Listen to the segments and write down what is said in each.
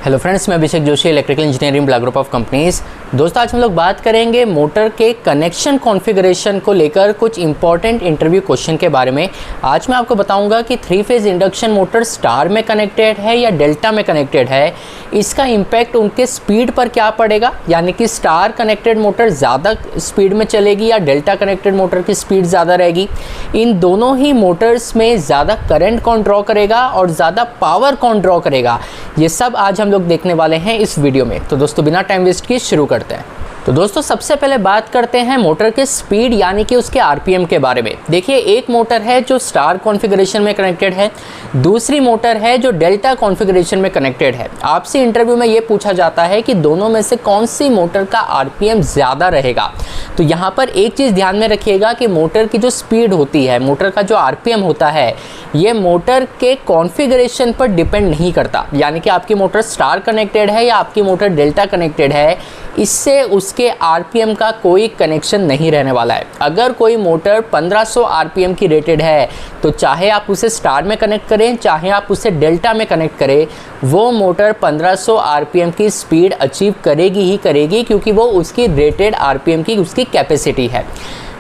Hello friends, मैं Abhishek Joshi, electrical engineering black group of companies. दोस्तों, आज हम लोग बात करेंगे मोटर के कनेक्शन कॉन्फ़िगरेशन को लेकर कुछ इंपॉर्टेंट इंटरव्यू क्वेश्चन के बारे में। आज मैं आपको बताऊंगा कि 3 फेज़ इंडक्शन मोटर स्टार में कनेक्टेड है या डेल्टा में कनेक्टेड है, इसका इम्पैक्ट उनके स्पीड पर क्या पड़ेगा, यानी कि स्टार कनेक्टेड मोटर ज़्यादा स्पीड में चलेगी या डेल्टा कनेक्टेड मोटर की स्पीड ज़्यादा रहेगी। इन दोनों ही मोटर्स में ज़्यादा करंट कौन ड्रॉ करेगा और ज़्यादा पावर कौन ड्रॉ करेगा, ये सब आज हम लोग देखने वाले हैं इस वीडियो में। तो दोस्तों, बिना टाइम वेस्ट किए शुरू करते हैं। तो दोस्तों, सबसे पहले बात करते हैं मोटर के स्पीड यानी कि उसके आरपीएम के बारे में। देखिए, एक मोटर है जो स्टार कॉन्फ़िगरेशन में कनेक्टेड है, दूसरी मोटर है जो डेल्टा कॉन्फ़िगरेशन में कनेक्टेड है। आपसे इंटरव्यू में ये पूछा जाता है कि दोनों में से कौन सी मोटर का आरपीएम ज़्यादा रहेगा। तो यहाँ पर एक चीज़ ध्यान में रखिएगा कि मोटर की जो स्पीड होती है, मोटर का जो आरपीएम होता है, ये मोटर के कॉन्फ़िगरेशन पर डिपेंड नहीं करता। यानी कि आपकी मोटर स्टार कनेक्टेड है या आपकी मोटर डेल्टा कनेक्टेड है, इससे उसके आरपीएम का कोई कनेक्शन नहीं रहने वाला है। अगर कोई मोटर 1500 आरपीएम की रेटेड है, तो चाहे आप उसे स्टार में कनेक्ट करें, चाहे आप उसे डेल्टा में कनेक्ट करें, वो मोटर 1500 आरपीएम की स्पीड अचीव करेगी ही करेगी, क्योंकि वो उसकी रेटेड आरपीएम की उसकी कैपेसिटी है।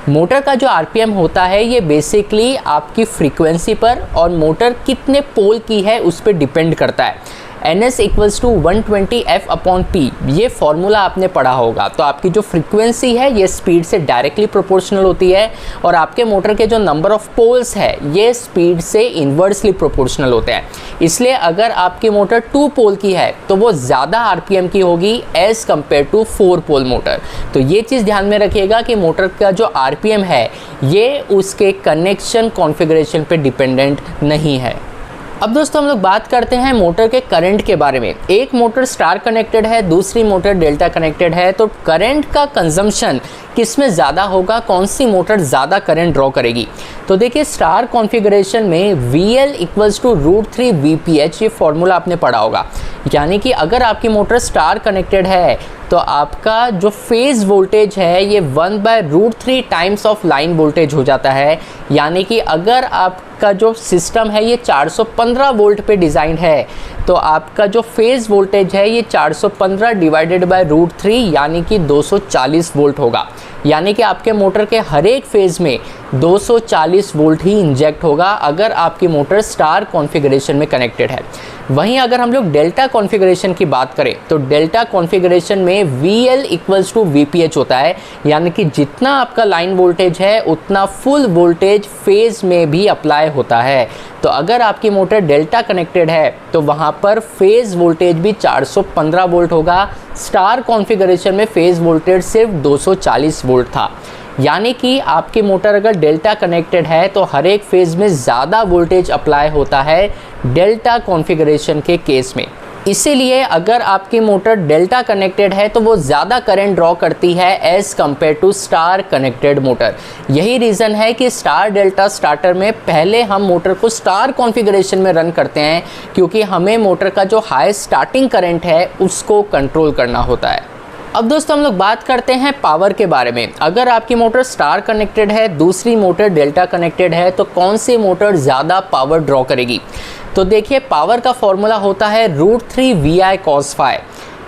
मोटर का जो आरपीएम होता है, ये बेसिकली आपकी फ्रीक्वेंसी पर और मोटर कितने पोल की है उस पर डिपेंड करता है। NS इक्वल्स टू 120 F/P, ये फॉर्मूला आपने पढ़ा होगा। तो आपकी जो फ्रीक्वेंसी है ये स्पीड से डायरेक्टली प्रोपोर्शनल होती है और आपके मोटर के जो नंबर ऑफ पोल्स है ये स्पीड से इन्वर्सली प्रोपोर्शनल होते हैं। इसलिए अगर आपकी मोटर 2 पोल की है तो वो ज़्यादा आरपीएम की होगी as compare to 4 pole motor. तो ये चीज़ ध्यान में रखिएगा कि मोटर का जो आरपीएम है ये उसके कनेक्शन कॉन्फ़िगरेशन पे डिपेंडेंट नहीं है। अब दोस्तों, हम लोग बात करते हैं मोटर के करंट के बारे में। एक मोटर स्टार कनेक्टेड है, दूसरी मोटर डेल्टा कनेक्टेड है, तो करंट का कंजम्पशन किस में ज़्यादा होगा, कौन सी मोटर ज़्यादा करंट ड्रॉ करेगी। तो देखिए, स्टार कॉन्फ़िगरेशन में VL इक्वल्स टू √3 VPH, ये फॉर्मूला आपने पढ़ा होगा। यानी कि अगर आपकी मोटर स्टार कनेक्टेड है तो आपका जो फेज़ वोल्टेज है ये 1/√3 टाइम्स ऑफ लाइन वोल्टेज हो जाता है। यानी कि अगर आपका जो सिस्टम है ये 415 वोल्ट पे डिज़ाइन है, तो आपका जो फेज़ वोल्टेज है ये 415 डिवाइडेड बाय √3 यानी कि 240 वोल्ट होगा। यानी कि आपके मोटर के हर एक फेज़ में 240 वोल्ट ही इंजेक्ट होगा अगर आपकी मोटर स्टार कॉन्फ़िगरेशन में कनेक्टेड है। वहीं अगर हम लोग डेल्टा कॉन्फ़िगरेशन की बात करें तो डेल्टा कॉन्फ़िगरेशन में VL इक्वल्स टू VPH होता है। यानी कि जितना आपका लाइन वोल्टेज है उतना फुल वोल्टेज फेज़ में भी अप्लाई होता है। तो अगर आपकी मोटर डेल्टा कनेक्टेड है तो वहाँ पर फेज़ वोल्टेज भी 415 वोल्ट होगा। स्टार कॉन्फ़िगरेशन में फेज़ वोल्टेज सिर्फ 240 वोल्ट था। यानी कि आपकी मोटर अगर डेल्टा कनेक्टेड है तो हर एक फेज़ में ज़्यादा वोल्टेज अप्लाई होता है डेल्टा कॉन्फ़िगरेशन के केस में। इसीलिए अगर आपकी मोटर डेल्टा कनेक्टेड है तो वो ज़्यादा करंट ड्रॉ करती है as compare to star connected motor. यही रीज़न है कि स्टार डेल्टा स्टार्टर में पहले हम मोटर को स्टार कॉन्फ़िगरेशन में रन करते हैं, क्योंकि हमें मोटर का जो हाई स्टार्टिंग करंट है उसको कंट्रोल करना होता है। अब दोस्तों, हम लोग बात करते हैं पावर के बारे में। अगर आपकी मोटर स्टार कनेक्टेड है, दूसरी मोटर डेल्टा कनेक्टेड है, तो कौन सी मोटर ज़्यादा पावर ड्रॉ करेगी। तो देखिए, पावर का फॉर्मूला होता है √3 VI cos phi।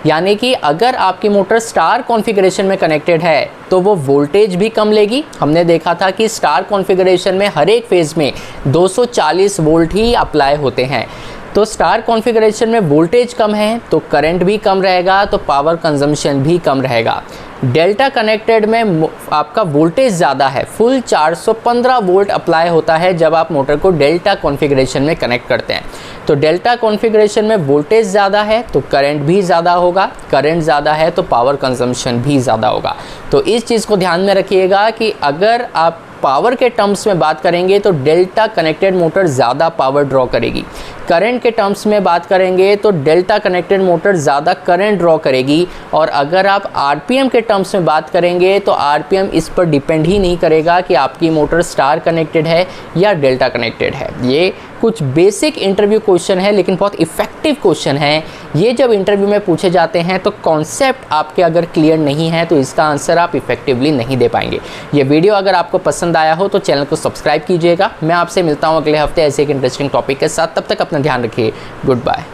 यानी कि अगर आपकी मोटर स्टार कॉन्फ़िगरेशन में कनेक्टेड है तो वो वोल्टेज भी कम लेगी। हमने देखा था कि स्टार कॉन्फ़िगरेशन में हर एक फेज़ में 240 वोल्ट ही अप्लाई होते हैं। तो स्टार कॉन्फ़िगरेशन में वोल्टेज कम है तो करंट भी कम रहेगा, तो पावर कंजम्पशन भी कम रहेगा। डेल्टा कनेक्टेड में आपका वोल्टेज ज़्यादा है, फुल 415 वोल्ट अप्लाई होता है जब आप मोटर को डेल्टा कॉन्फ़िगरेशन में कनेक्ट करते हैं। तो डेल्टा कॉन्फ़िगरेशन में वोल्टेज ज़्यादा है तो करंट भी ज़्यादा होगा, करंट ज़्यादा है तो पावर कंजम्पशन भी ज़्यादा होगा। तो इस चीज़ को ध्यान में रखिएगा कि अगर आप पावर के टर्म्स में बात करेंगे तो डेल्टा कनेक्टेड मोटर ज़्यादा पावर ड्रॉ करेगी। करंट के टर्म्स में बात करेंगे तो डेल्टा कनेक्टेड मोटर ज़्यादा करंट ड्रॉ करेगी। और अगर आप आरपीएम के टर्म्स में बात करेंगे तो आरपीएम इस पर डिपेंड ही नहीं करेगा कि आपकी मोटर स्टार कनेक्टेड है या डेल्टा कनेक्टेड है। ये कुछ बेसिक इंटरव्यू क्वेश्चन है लेकिन बहुत इफ़ेक्टिव क्वेश्चन है। ये जब इंटरव्यू में पूछे जाते हैं तो कॉन्सेप्ट आपके अगर क्लियर नहीं है तो इसका आंसर आप इफेक्टिवली नहीं दे पाएंगे। ये वीडियो अगर आपको पसंद आया हो तो चैनल को सब्सक्राइब कीजिएगा। मैं आपसे मिलता हूँ अगले हफ्ते ऐसे एक इंटरेस्टिंग टॉपिक के साथ। तब तक अपना ध्यान रखिए। Good bye.